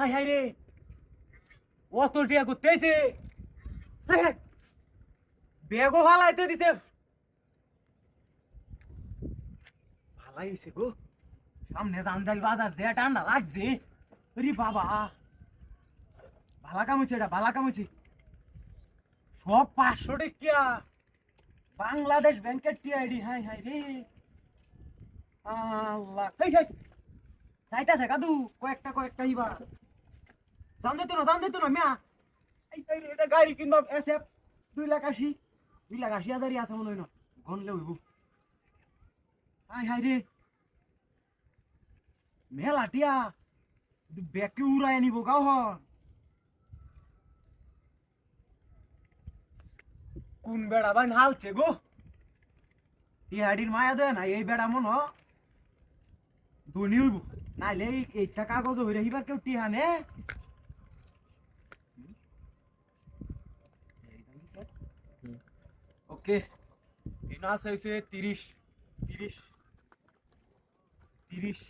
high high রে অত টিয়া করতেছে হাই হাই বেগও ভালাইতে দিতে ভালাই হইছে গো সামনে জানজাল বাজার যে ঠান্ডা লাগছে আরে বাবা ভালা কাম হইছে এটা ভালা কাম হইছে সব 500 টাকা বাংলাদেশ ব্যাংকের টিআইডি হাই হাই রে আল্লাহ হাই হাই যাইতাছে কাদু কয়েকটা ইবা জান দিত না মিয়া এই এটা গাড়ি কিনবা এসএফ 2,80,000 আছে মনে হয় না গনলে হইব হাই হাই রে মেলা টিয়া ব্যাগকে উড়াই নিব গাও হন কোন বেড়া বান হালছে গো টিহাডির মায়া দেয় না এই বেড়া মন ধনী হইব নাইলে এইটা কাগজ হইরে হিবার কেউ টিহানে ওকে এনা আছে হইছে 30 40 50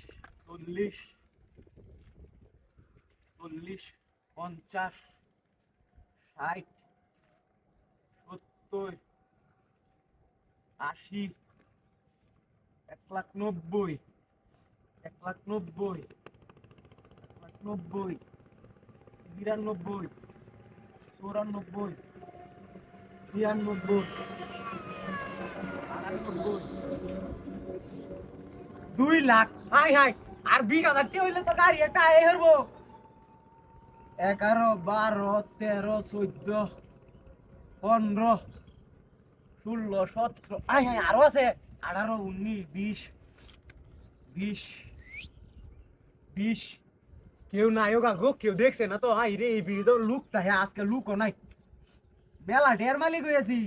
60 50 60 70 80 1,90,000 1,90,000 1,90,000 92 94 96 2 লাখ হাই হাই আর 20,000 টি হইলে তো গাড়ি একটা আই হরবো 11 12 13 14 15 16 17 হাই হাই আরো আছে 18 19 20 কেউ নাই হোগা গো কেউ দেখছে না তো হাই রে এই বিড়ি তো লুক তাই আজকে লুকও নাই মেলা ঢের মালিক হয়েছি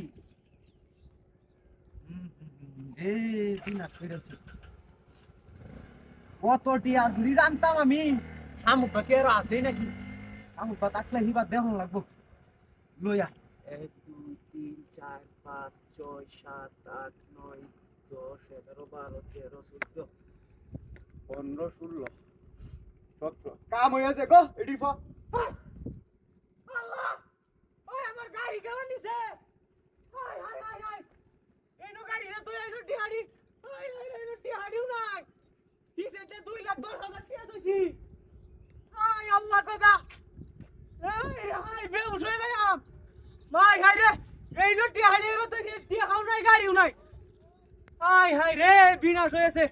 কতটি আর যদি জানতাম আমি শামুকটা কে আর আছে নাকি শামুকটা থাকলে হিবার দেখুন লাগবো লইয়া 1 2 3 4 5 6 7 8 9 10 11 12 13 14 15 16 17 কাম হয়েছে গো এডি ফা আল্লাহ ওই আমার গাড়ি গেল নিছে হাই হাই হাই হাই এনো গাড়ি রে তুই এনো টিহাড়ি হাই হাই এনো টিহাড়িও নাই কিসেতে 2,10,000 টাকা দইছি হাই আল্লাহ কথা এই হাই বেউস হয়ে গেলাম মাই হাই রে এইনো টিহাড়ি তো টিহাও নাই গাড়িও নাই হাই হাই রে বিনাশ হয়েছে